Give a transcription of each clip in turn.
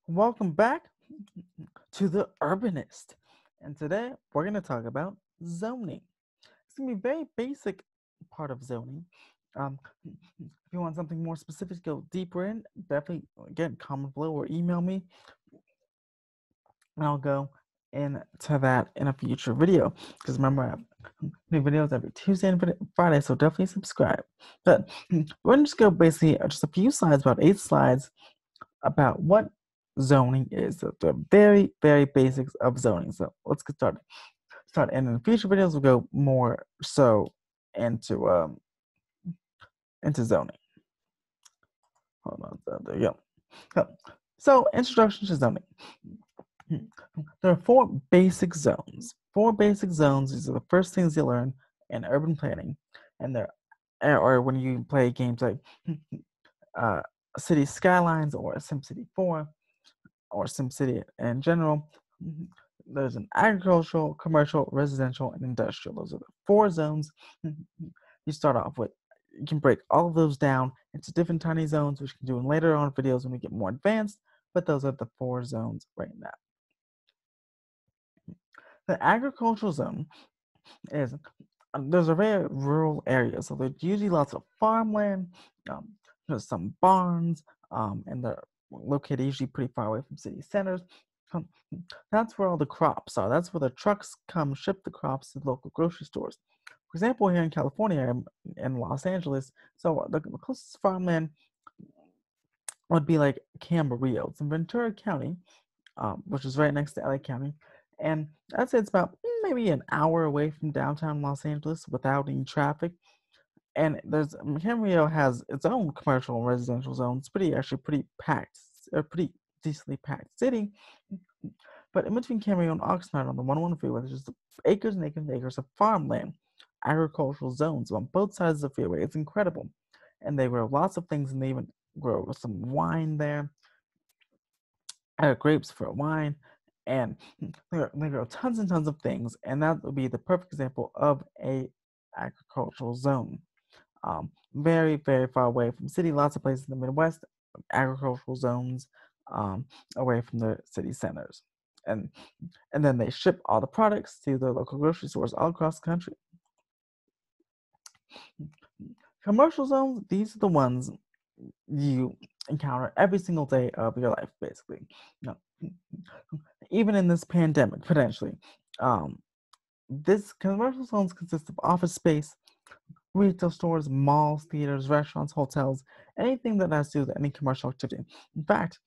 Welcome back to the Urbanist. And today we're going to talk about zoning. It's going to be a very basic part of zoning. If you want something more specific to go deeper in, definitely again comment below or email me, and I'll go into that in a future video. Because remember, I have new videos every Tuesday and Friday, so definitely subscribe. But we're going to just go basically just a few slides, about 8 slides, about what zoning is, the very, very basics of zoning. So let's get started. And in future videos, we'll go more so into zoning. Hold on, there you go. So introduction to zoning. There are 4 basic zones. 4 basic zones. These are the first things you learn in urban planning, and or when you play games like uh, City Skylines or SimCity 4 or SimCity in general. There's an agricultural, commercial, residential, and industrial. Those are the 4 zones you start off with. You can break all of those down into different tiny zones, which you can do in later on videos when we get more advanced, but those are the 4 zones right now. The agricultural zone is those are very rural areas, so there's usually lots of farmland, there's some barns, and they're located usually pretty far away from city centers. That's where all the crops are. That's where the trucks come ship the crops to local grocery stores. For example, here in California, in Los Angeles, so the closest farmland would be like Camarillo. It's in Ventura County, which is right next to LA County. And I'd say it's about maybe an hour away from downtown Los Angeles without any traffic. And Camarillo has its own commercial and residential zones. Actually pretty packed, a pretty decently packed city. But in between Camarillo and Oxnard on the 101 freeway, there's just acres and acres and acres of farmland, agricultural zones on both sides of the freeway. It's incredible. And they grow lots of things, and they even grow some wine there, grapes for wine, and they grow tons and tons of things. And that would be the perfect example of a agricultural zone. Very, very far away from city. Lots of places in the Midwest, agricultural zones, away from the city centers. And then they ship all the products to their local grocery stores all across the country. Commercial zones, these are the ones you encounter every single day of your life, basically. Even in this pandemic, potentially. This commercial zones consist of office space, retail stores, malls, theaters, restaurants, hotels, anything that has to do with any commercial activity. In fact,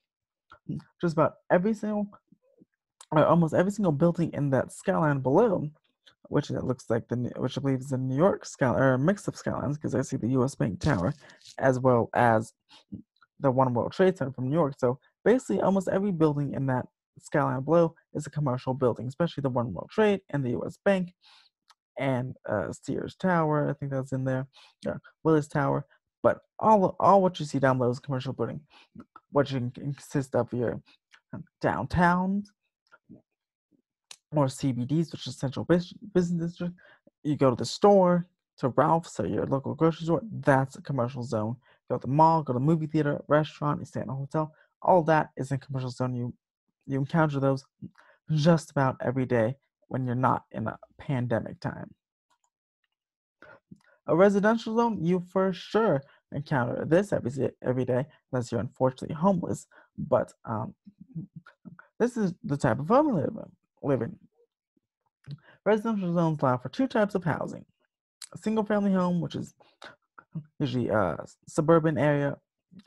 just about almost every single building in that skyline below, which it looks like which I believe is the New York skyline, or a mix of skylines, because I see the U.S. Bank Tower, as well as the One World Trade Center from New York. So basically, almost every building in that skyline below is a commercial building, especially the One World Trade and the U.S. Bank and Sears Tower. I think that's in there. Yeah, Willis Tower. But all what you see down below is commercial building, which can consist of your downtowns or CBDs, which is central business district. You go to the store, to Ralph's or your local grocery store, that's a commercial zone. Go to the mall, go to the movie theater, restaurant, you stay in a hotel. All that is in commercial zone. You encounter those just about every day when you're not in a pandemic time. A residential zone, you for sure encounter this every day, unless you're unfortunately homeless. But this is the type of home you live in. Residential zones allow for 2 types of housing: a single-family home, which is usually a suburban area,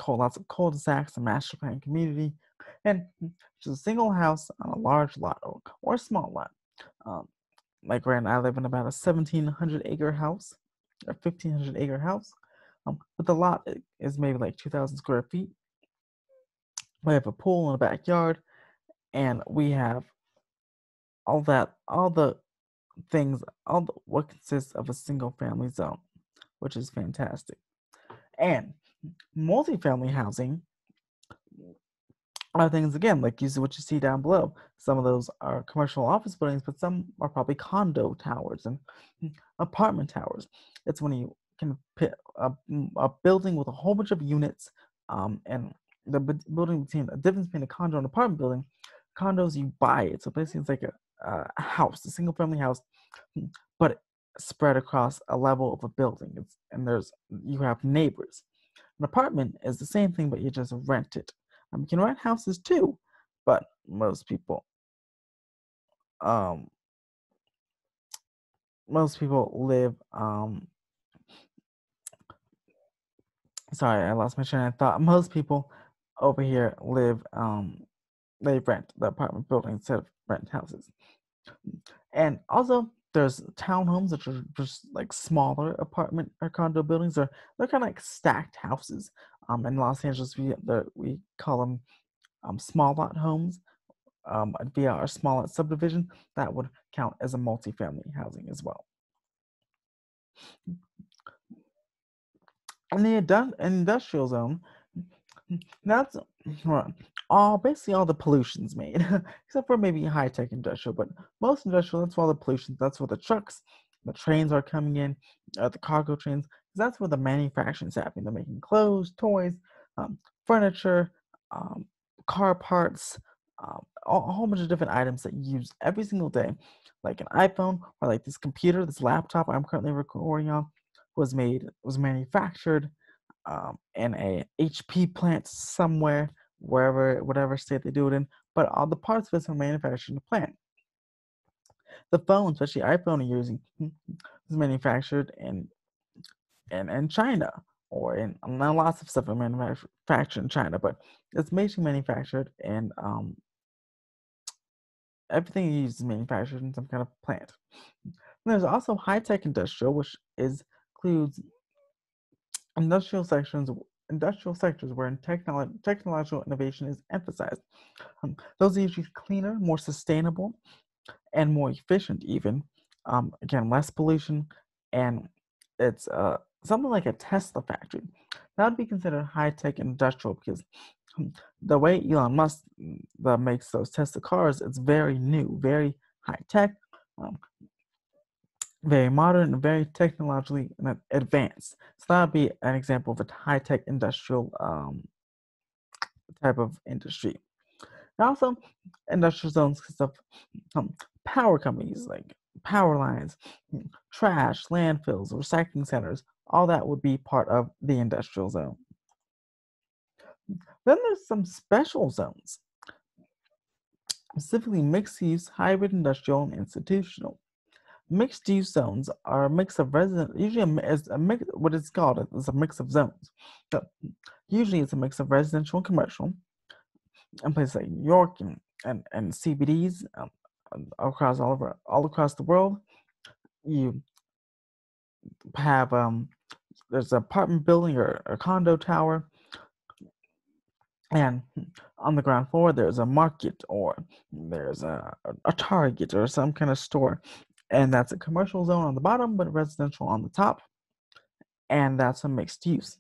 lots of cul-de-sacs, a master plan community, and just a single house on a large lot or a small lot. Um, like right now, I live in about a 1,700-acre house, or 1,500-acre house, but the lot is maybe like 2,000 square feet. We have a pool in the backyard, and we have all the things, what consists of a single-family zone, which is fantastic. And multifamily housing are things, again, like what you see down below. Some of those are commercial office buildings, but some are probably condo towers and apartment towers. It's when you can put a building with a whole bunch of units, and building between a difference between a condo and apartment building. Condos, you buy it, so basically it's like a house, a single family house, but spread across a level of a building. And you have neighbors. An apartment is the same thing, but you just rent it. You can rent houses too, but um, most people live. Sorry, I lost my train of thought. Most people over here live. They rent the apartment building instead of rent houses. And also, there's townhomes, which are just like smaller apartment or condo buildings, or they're kind of like stacked houses. In Los Angeles, we call them small lot homes. Via our small lot subdivision, that would count as a multifamily housing as well. In the industrial zone, that's well, basically all the pollution's made, except for maybe high tech industrial. But most industrial, that's where all the pollution. That's where the trucks, the trains are coming in, the cargo trains. 'Cause that's where the manufacturing's happening. They're making clothes, toys, furniture, um, car parts, a whole bunch of different items that you use every single day, like an iPhone or like this computer, this laptop I'm currently recording on, was manufactured in a HP plant somewhere, whatever state they do it in. But all the parts of it are manufactured in the plant. The phone, especially iPhone you're using, is manufactured in China or in not lots of stuff are manufactured in China, but it's mainly manufactured in everything you use is manufactured in some kind of plant. And there's also high tech industrial, which includes industrial sections industrial sectors where technological innovation is emphasized. Those are usually cleaner, more sustainable, and more efficient even. Again, less pollution, and it's something like a Tesla factory. That would be considered high-tech industrial because the way Elon Musk that makes those Tesla cars, it's very new, very high-tech, um, very modern, and very technologically advanced. So that would be an example of a high-tech industrial type of industry. And also, industrial zones consist of um, power companies like power lines, trash, landfills, recycling centers. All that would be part of the industrial zone. Then there's some special zones, specifically mixed use, hybrid industrial, and institutional. Mixed use zones are a mix of resident, usually is a mix, what it's called is a mix of zones. So usually it's a mix of residential and commercial in places like New York and CBDs across all across the world. You have there's an apartment building or a condo tower, and on the ground floor there's a market or there's a Target or some kind of store, and that's a commercial zone on the bottom, but residential on the top, and that's a mixed use.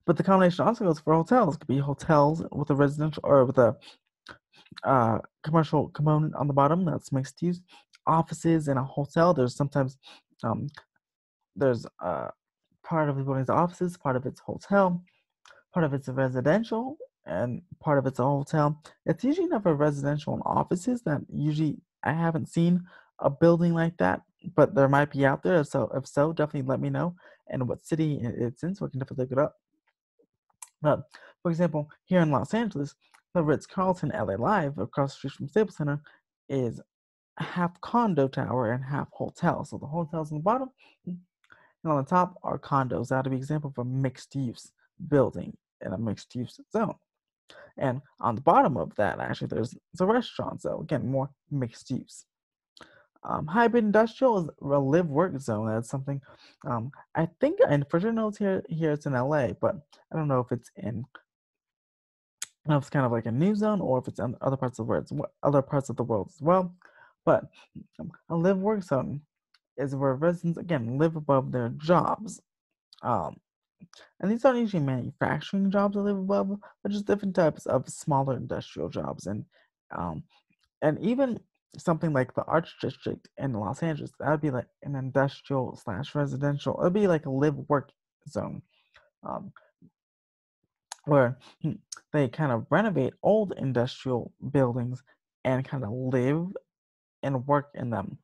But the combination also goes for hotels. It could be hotels with a residential or with a commercial component on the bottom. That's mixed use. Offices in a hotel. There's sometimes um, there's part of the building's offices, part of it's hotel, part of it's a residential, and part of it's a hotel. It's usually never residential and offices. That usually I haven't seen a building like that, but there might be out there. So if so, definitely let me know and what city it's in, so I can definitely look it up. But for example, here in Los Angeles, the Ritz Carlton LA Live across the street from Staples Center is half condo tower and half hotel. So the hotels on the bottom and on the top are condos. That would be an example of a mixed use building in a mixed use zone. And on the bottom of that, actually, there's a restaurant. So again, more mixed use. Hybrid industrial is a live work zone. That's something I think, and for sure knows here it's in LA, but I don't know if it's in know if it's kind of like a new zone or if it's in other parts of the world as well. But a live work zone is where residents again live above their jobs. Um, and these aren't usually manufacturing jobs that live above, but just different types of smaller industrial jobs. Um, and even something like the Arts District in Los Angeles, that would be like an industrial slash residential. It'd be like a live work zone. Um, where they kind of renovate old industrial buildings and kind of live and work in them.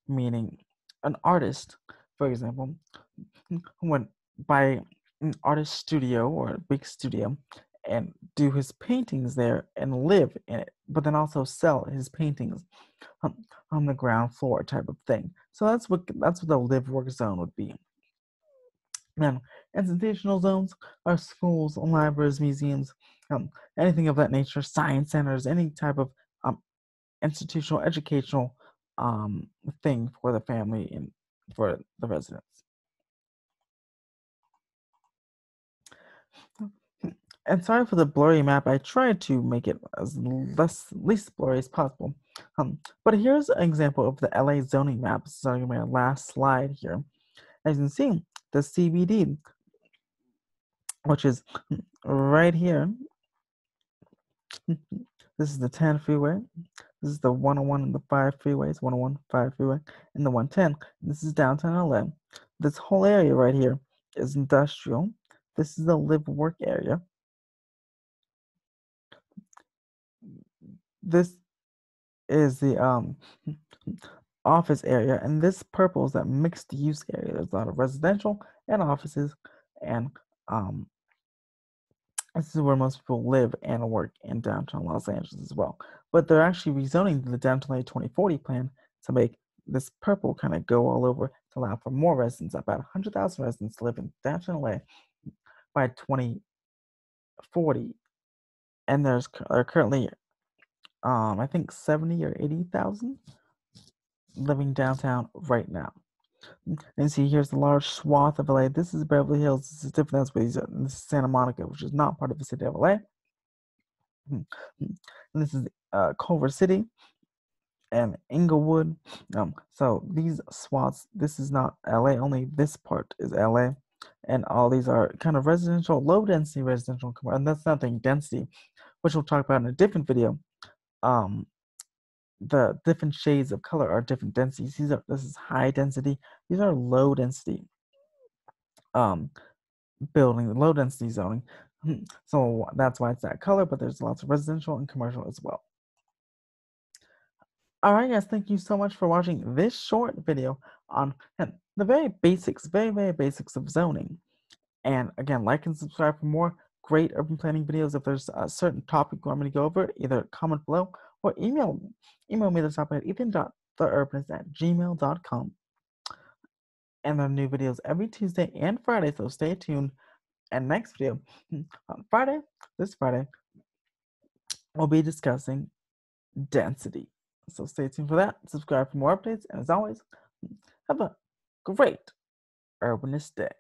Meaning, an artist, for example, went by an artist studio or a big studio and do his paintings there and live in it, but then also sell his paintings on, on the ground floor type of thing. So that's what the live work zone would be. Now, institutional zones are schools, libraries, museums, anything of that nature, science centers, any type of institutional educational thing for the family and for the residents. And sorry for the blurry map. I tried to make it as least blurry as possible. But here's an example of the LA zoning map. Starting my last slide here. As you can see, the CBD, which is right here. This is the 10 freeway. This is the 101 and the 5 freeways, 101, 5 freeway, and the 110. This is downtown LA. This whole area right here is industrial. This is the live work area. This is the office area, and this purple is that mixed use area. There's a lot of residential and offices, and this is where most people live and work in downtown Los Angeles as well. But they're actually rezoning the downtown LA 2040 plan to make this purple kind of go all over to allow for more residents. About 100,000 residents live in downtown LA by 2040, and there are currently I think 70 or 80,000 living downtown right now. And see, here's the large swath of LA. This is Beverly Hills. This is different. This is Santa Monica, which is not part of the city of LA. And this is Culver City and Inglewood. So these swaths, this is not LA. Only this part is LA, and all these are kind of residential, low density residential, and that's nothing density, which we'll talk about in a different video. The different shades of color are different densities. This is high density. These are low density building, low density zoning. So that's why it's that color, but there's lots of residential and commercial as well. All right, guys, thank you so much for watching this short video on the very basics, very basics of zoning. And again, like and subscribe for more great urban planning videos. If there's a certain topic you want me to go over, either comment below or email me. Email me this up at ethan.theurbanist@gmail.com. And there are new videos every Tuesday and Friday, so stay tuned. And next video, on Friday, this Friday, we'll be discussing density. So stay tuned for that. Subscribe for more updates. And as always, have a great urbanist day.